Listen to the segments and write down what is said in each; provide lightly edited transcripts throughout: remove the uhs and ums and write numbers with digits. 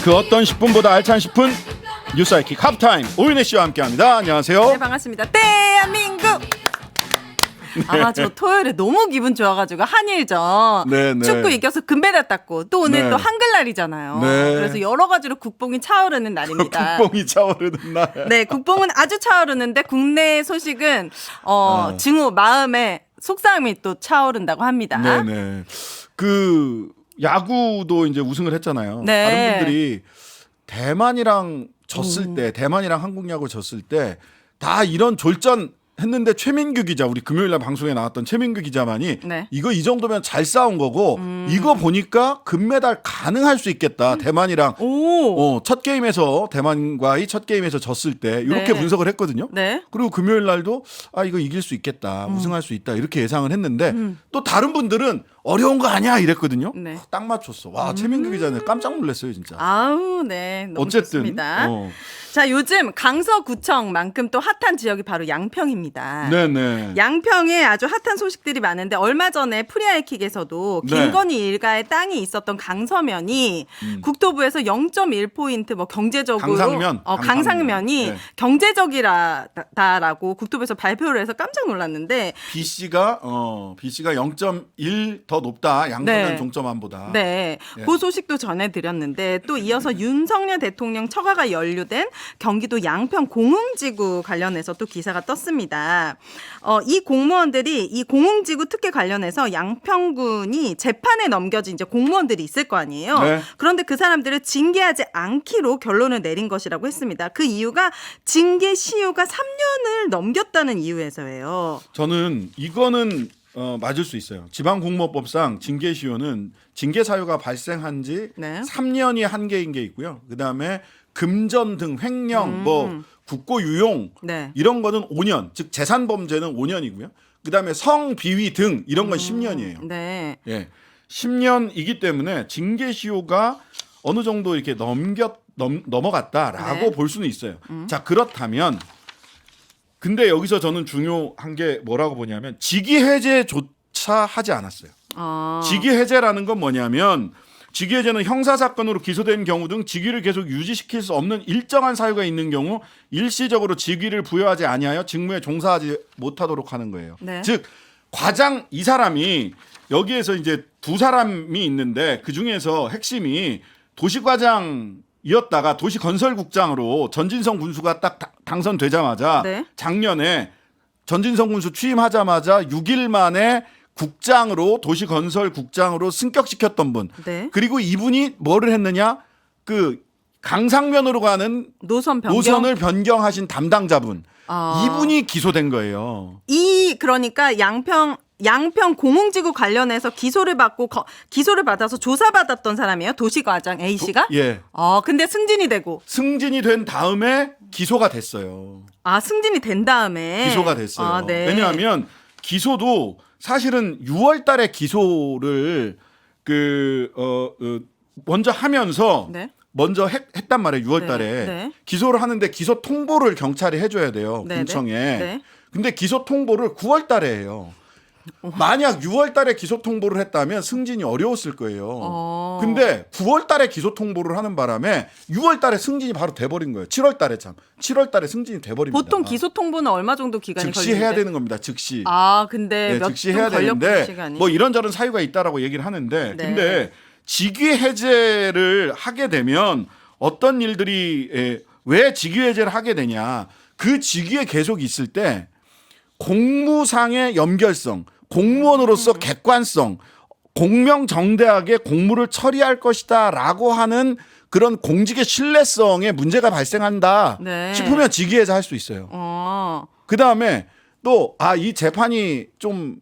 그 어떤 10분보다 알찬 10분 뉴스 아이킥 하프타임 오윤혜 씨와 함께합니다. 안녕하세요. 네, 반갑습니다. 대한민국. 아, 저 토요일에 너무 기분 좋아가지고 한일전 네. 축구 이겨서 금메달 땄고 또 오늘 네. 또 한글날이잖아요. 네. 그래서 여러 가지로 국뽕이 차오르는 날입니다. 국뽕이 차오르는 날. 네, 국뽕은 아주 차오르는데 국내 소식은 증오 마음에 속상함이 또 차오른다고 합니다. 네네. 그 야구도 이제 우승을 했잖아요. 네. 다른 분들이 대만이랑 졌을 때, 대만이랑 한국 야구 졌을 때 다 이런 졸전 했는데 최민규 기자, 우리 금요일날 방송에 나왔던 최민규 기자만이 네. 이거 이 정도면 잘 싸운 거고 이거 보니까 금메달 가능할 수 있겠다. 대만이랑 첫 게임에서 대만과의 첫 게임에서 졌을 때 이렇게 네. 분석을 했거든요. 네. 그리고 금요일 날도 아 이거 이길 수 있겠다, 우승할 수 있다 이렇게 예상을 했는데 또 다른 분들은 어려운 거 아니야 이랬거든요. 네. 딱 맞췄어. 와 최민규 기자는 깜짝 놀랐어요 진짜. 아우, 네. 너무 어쨌든 좋습니다. 자, 요즘 강서구청만큼 또 핫한 지역이 바로 양평입니다. 네네. 양평에 아주 핫한 소식들이 많은데 얼마 전에 프리하이킥에서도 네. 김건희 일가의 땅이 있었던 강서면이 국토부에서 0.1포인트 뭐 경제적으로 강상면. 강상면이 네. 경제적이라고 국토부에서 발표를 해서 깜짝 놀랐는데 B 씨가 0.1 더 높다. 양서면 네. 종점안보다. 네, 예. 그 소식도 전해드렸는데 또 이어서 윤석열 대통령 처가가 연루된 경기도 양평 공흥지구 관련해서 또 기사가 떴습니다. 이 공무원들이 이 공흥지구 특혜 관련해서 양평군이 재판에 넘겨진 이제 공무원들이 있을 거 아니에요. 네. 그런데 그 사람들을 징계하지 않기로 결론을 내린 것이라고 했습니다. 그 이유가 징계 시효가 3년을 넘겼다는 이유에서예요. 저는 이거는 맞을 수 있어요. 지방공무원법상 징계 시효는 징계 사유가 발생한 지 네. 3년이 한계인 게 있고요. 그다음에 금전 등 횡령, 뭐 국고 유용 네. 이런 거는 5년, 즉 재산 범죄는 5년이고요. 그다음에 성비위 등 이런 건 10년이에요. 네. 예. 10년이기 때문에 징계 시효가 어느 정도 이렇게 넘어갔다라고 네. 볼 수는 있어요. 자, 그렇다면 근데 여기서 저는 중요한 게 뭐라고 보냐면 직위 해제조차 하지 않았어요. 직위 해제라는 건 뭐냐면 직위 해제는 형사 사건으로 기소된 경우 등 직위를 계속 유지시킬 수 없는 일정한 사유가 있는 경우 일시적으로 직위를 부여하지 아니하여 직무에 종사하지 못하도록 하는 거예요. 네. 즉 과장 이 사람이 여기에서 이제 두 사람이 있는데 그 중에서 핵심이 도시과장이었다가 도시건설국장으로 전진성 군수가 딱 당선되자마자 네. 작년에 전진성 군수 취임하자마자 6일 만에 국장으로 도시건설국장으로 승격시켰던 분. 네. 그리고 이분이 뭐를 했느냐? 그 강상면으로 가는 노선 변경. 노선을 변경하신 담당자분. 아. 이분이 기소된 거예요. 그러니까 양평 공흥지구 관련해서 기소를 받아서 조사받았던 사람이에요. 도시과장 A 씨가? 예. 근데 승진이 되고. 승진이 된 다음에 기소가 됐어요. 승진이 된 다음에 기소가 됐어요. 네. 왜냐하면 기소도 사실은 6월 달에 기소를 먼저 하면서 네. 먼저 했단 말이에요. 6월 달에. 네. 기소를 하는데 기소 통보를 경찰이 해줘야 돼요. 네. 군청에. 네. 근데 기소 통보를 9월 달에 해요. 만약 6월 달에 기소 통보를 했다면 승진이 어려웠을 거예요. 근데 9월 달에 기소 통보를 하는 바람에 6월 달에 승진이 바로 돼버린 거예요. 7월 달에 7월 달에 승진이 돼버립니다. 보통 기소 통보는 얼마 정도 기간이 즉시 걸리는데? 해야 되는 겁니다. 즉시. 근데 몇 즉시 좀 해야 걸렸구나, 되는데 시간이. 뭐 이런저런 사유가 있다라고 얘기를 하는데 네. 근데 직위 해제를 하게 되면 어떤 일들이 왜 직위 해제를 하게 되냐? 그 직위에 계속 있을 때 공무상의 연결성, 공무원으로서 객관성, 공명정대하게 공무를 처리할 것이다라고 하는 그런 공직의 신뢰성에 문제가 발생한다 네. 싶으면 직위해제 할 수 있어요. 그 다음에 또 이 재판이 좀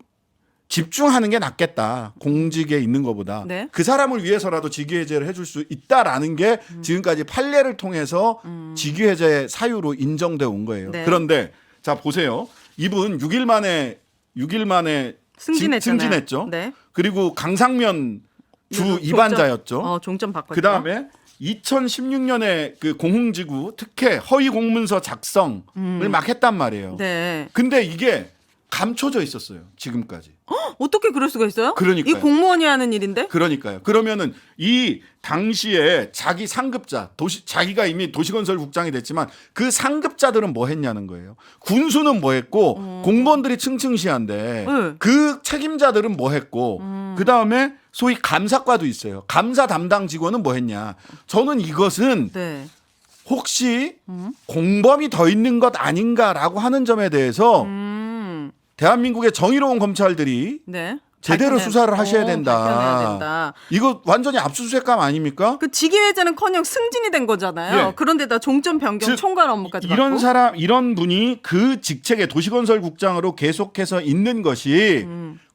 집중하는 게 낫겠다. 공직에 있는 것보다. 네. 그 사람을 위해서라도 직위해제를 해줄 수 있다라는 게 지금까지 판례를 통해서 직위해제 사유로 인정돼 온 거예요. 네. 그런데 자 보세요. 이분 6일 만에 승진했죠. 네. 그리고 강상면 주 종점, 입안자였죠. 종점 바꿨죠. 그 다음에 2016년에 그 공흥지구 특혜 허위 공문서 작성을 막 했단 말이에요. 네. 근데 이게 감춰져 있었어요. 지금까지. 어떻게 그럴 수가 있어요? 그러니까요. 이 공무원이 하는 일인데? 그러니까요. 그러면은 이 당시에 자기 상급자, 자기가 이미 도시건설국장이 됐지만 그 상급자들은 뭐 했냐는 거예요. 군수는 뭐 했고 공무원들이 층층시한데 그 책임자들은 뭐 했고 그다음에 소위 감사과도 있어요. 감사 담당 직원은 뭐 했냐. 저는 이것은 네. 혹시 공범이 더 있는 것 아닌가라고 하는 점에 대해서 대한민국의 정의로운 검찰들이 네. 제대로 수사를 하셔야 된다. 밝혀내야 된다. 이거 완전히 압수수색감 아닙니까? 그 직위해제는커녕 승진이 된 거잖아요. 예. 그런데다 종점 변경 즉, 총괄 업무까지 이런 받고. 이런 분이 그 직책에 도시건설국장으로 계속해서 있는 것이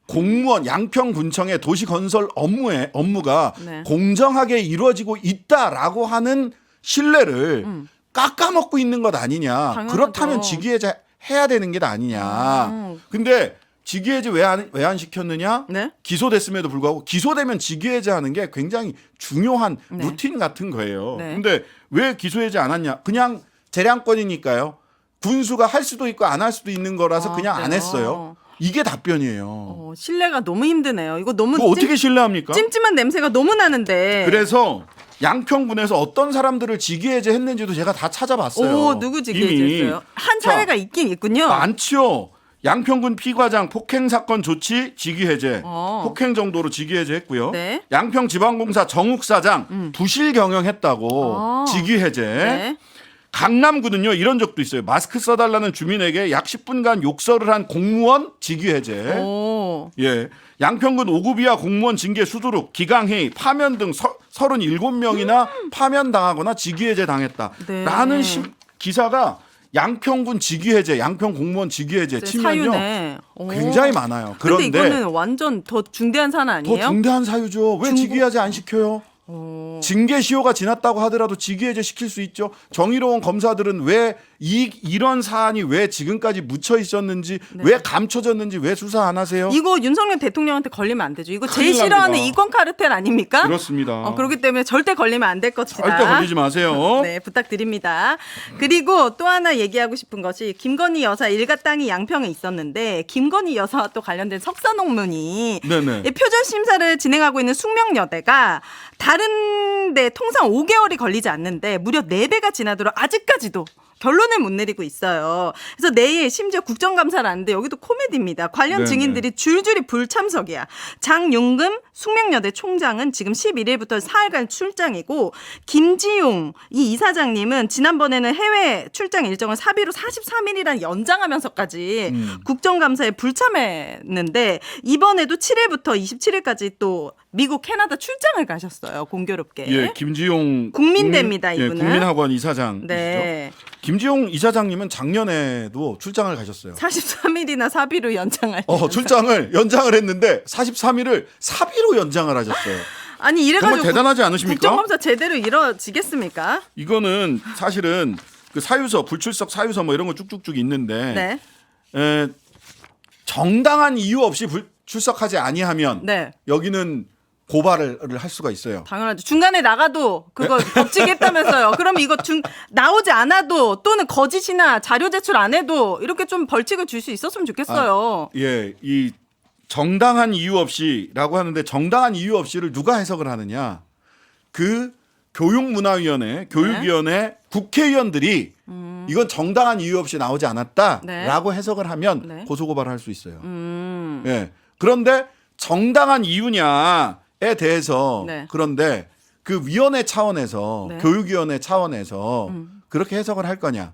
공무원 양평군청의 도시건설 업무가 네. 공정하게 이루어지고 있다라고 하는 신뢰를 깎아먹고 있는 것 아니냐. 당연하죠. 그렇다면 직위해제 해야 되는 게 아니냐. 근데 직위해제 왜 안 시켰느냐? 네? 기소됐음에도 불구하고 기소되면 직위해제하는 게 굉장히 중요한 네. 루틴 같은 거예요. 네. 근데 왜 기소해제 안 했냐? 그냥 재량권이니까요. 군수가 할 수도 있고 안 할 수도 있는 거라서 그냥 안 그래요? 했어요. 이게 답변이에요. 신뢰가 너무 힘드네요. 이거 너무 뭐 어떻게 신뢰합니까? 찜찜한 냄새가 너무 나는데. 그래서 양평군에서 어떤 사람들을 직위해제했는지도 제가 다 찾아봤어요. 오, 누구 직위해제했어요? 한 사례가 있긴 있군요. 많죠. 양평군 피과장 폭행 사건 조치 직위해제, 폭행 정도로 직위해제했고요. 네. 양평지방공사 정욱 사장 부실 경영했다고 직위해제. 네. 강남구는요 이런 적도 있어요. 마스크 써달라는 주민에게 약 10분간 욕설을 한 공무원 직위해제. 오. 예, 양평군 5급 이하 공무원 징계 수두룩, 기강회의, 파면 등 37명이나 파면당하거나 직위해제 당했다라는 네. 기사가 양평군 직위해제, 양평 공무원 직위해제 치면요 사유네. 굉장히 많아요. 그런데 그런데 이거는 완전 더 중대한 사안 아니에요? 더 중대한 사유죠. 왜 직위해제 안 시켜요? 징계 시효가 지났다고 하더라도 직위해제 시킬 수 있죠. 정의로운 검사들은 왜 이런 사안이 왜 지금까지 묻혀 있었는지, 왜 감춰졌는지 왜 수사 안 하세요? 이거 윤석열 대통령한테 걸리면 안 되죠. 이거 제일 큰일 싫어하는 납니다. 이권 카르텔 아닙니까? 그렇습니다. 그렇기 때문에 절대 걸리면 안 될 것이다. 절대 걸리지 마세요. 네, 부탁드립니다. 그리고 또 하나 얘기하고 싶은 것이 김건희 여사 일가 땅이 양평에 있었는데 김건희 여사와 또 관련된 석사 논문이 네네. 표절 심사를 진행하고 있는 숙명여대가 다른 데 통상 5개월이 걸리지 않는데 무려 4배가 지나도록 아직까지도 결론을 못 내리고 있어요. 그래서 내일 심지어 국정감사를 하는데 여기도 코미디입니다. 관련 네네. 증인들이 줄줄이 불참석이야. 장용금 숙명여대 총장은 지금 11일부터 4일간 출장이고 김지용 이 이사장님은 지난번에는 해외 출장 일정을 사비로 43일이란 연장하면서까지 국정감사에 불참했는데 이번에도 7일부터 27일까지 또 미국, 캐나다 출장을 가셨어요. 공교롭게. 예, 김지용 국민대입니다, 이분은. 국민학원 이사장이시죠. 네. 김지용 이사장님은 작년에도 출장을 가셨어요. 43일이나 사비로 연장할. 출장을 연장을 했는데 43일을 사비로 연장을 하셨어요. 아니 이래가지고 정말 대단하지 않으십니까? 국정감사 제대로 이루어지겠습니까? 이거는 사실은 그 사유서, 불출석 사유서 뭐 이런 거 쭉쭉쭉 있는데 네. 정당한 이유 없이 출석하지 아니하면 네. 여기는 고발을 할 수가 있어요. 당연하죠. 중간에 나가도 그거 법칙했다면서요. 그럼 이거 나오지 않아도 또는 거짓이나 자료 제출 안 해도 이렇게 좀 벌칙을 줄 수 있었으면 좋겠어요. 이 정당한 이유 없이라고 하는데 정당한 이유 없이를 누가 해석을 하느냐? 그 교육문화위원회, 교육위원회 국회의원들이 이건 정당한 이유 없이 나오지 않았다라고 해석을 하면 고소고발을 할 수 있어요. 예. 그런데 정당한 이유냐에 대해서 그런데 그 위원회 차원에서 교육위원회 차원에서 그렇게 해석을 할 거냐?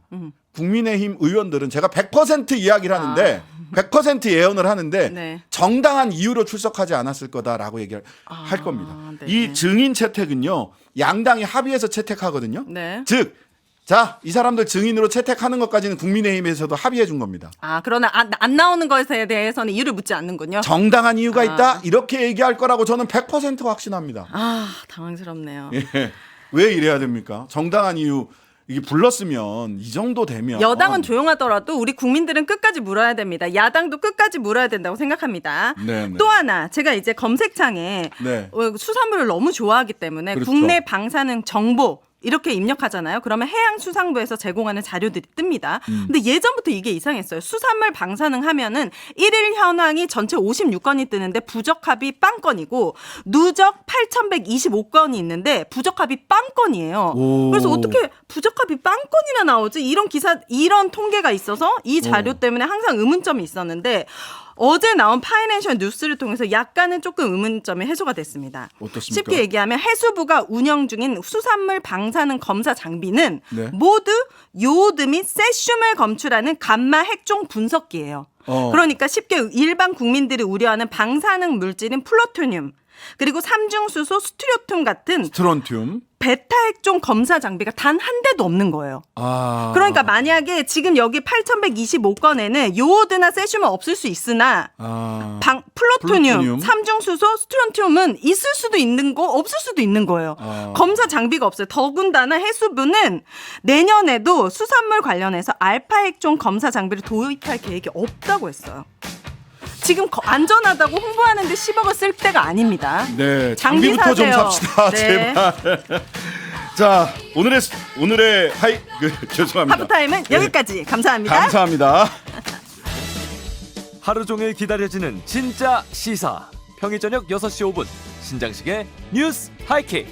국민의힘 의원들은 제가 100% 이야기를 하는데 100% 예언을 하는데 정당한 이유로 출석하지 않았을 거다라고 얘기를 할 겁니다. 이 증인 채택은요 양당이 합의해서 채택하거든요. 즉, 자, 이 사람들 증인으로 채택하는 것까지는 국민의힘에서도 합의해 준 겁니다. 그러나 안 나오는 것에 대해서는 이유를 묻지 않는군요. 정당한 이유가 있다 이렇게 얘기할 거라고 저는 100% 확신합니다. 당황스럽네요. 예. 왜 이래야 됩니까? 정당한 이유 이게 불렀으면 이 정도 되면 여당은 조용하더라도 우리 국민들은 끝까지 물어야 됩니다. 야당도 끝까지 물어야 된다고 생각합니다. 네네. 또 하나 제가 이제 검색창에 수산물을 너무 좋아하기 때문에 그렇죠. 국내 방사능 정보 이렇게 입력하잖아요. 그러면 해양수산부에서 제공하는 자료들이 뜹니다. 근데 예전부터 이게 이상했어요. 수산물 방사능 하면은 1일 현황이 전체 56건이 뜨는데 부적합이 빵건이고 누적 8,125건이 있는데 부적합이 빵건이에요. 그래서 어떻게 부적합이 빵건이나 나오지? 이런 통계가 있어서 이 자료 때문에 항상 의문점이 있었는데 어제 나온 파이낸셜 뉴스를 통해서 약간은 조금 의문점이 해소가 됐습니다. 어떻습니까? 쉽게 얘기하면 해수부가 운영 중인 수산물 방사능 검사 장비는 네. 모두 요오드 및 세슘을 검출하는 감마 핵종 분석기예요. 그러니까 쉽게 일반 국민들이 우려하는 방사능 물질인 플루토늄 그리고 삼중수소 스트론튬 같은 스트론튬. 베타 핵종 검사 장비가 단 한 대도 없는 거예요. 그러니까 만약에 지금 여기 8,125건에는 요오드나 세슘은 없을 수 있으나 플루토늄, 삼중수소, 스트론튬은 있을 수도 있는 거 없을 수도 있는 거예요. 검사 장비가 없어요. 더군다나 해수부는 내년에도 수산물 관련해서 알파 핵종 검사 장비를 도입할 계획이 없다고 했어요. 지금 안전하다고 홍보하는데 10억을 쓸 때가 아닙니다. 네, 장비 장비부터 좀 사세요. 삽시다. 네. 제발. 자, 오늘의 죄송합니다. 하프타임은 여기까지. 감사합니다. 감사합니다. 하루 종일 기다려지는 진짜 시사. 평일 저녁 6시 5분 신장식의 뉴스 하이킥.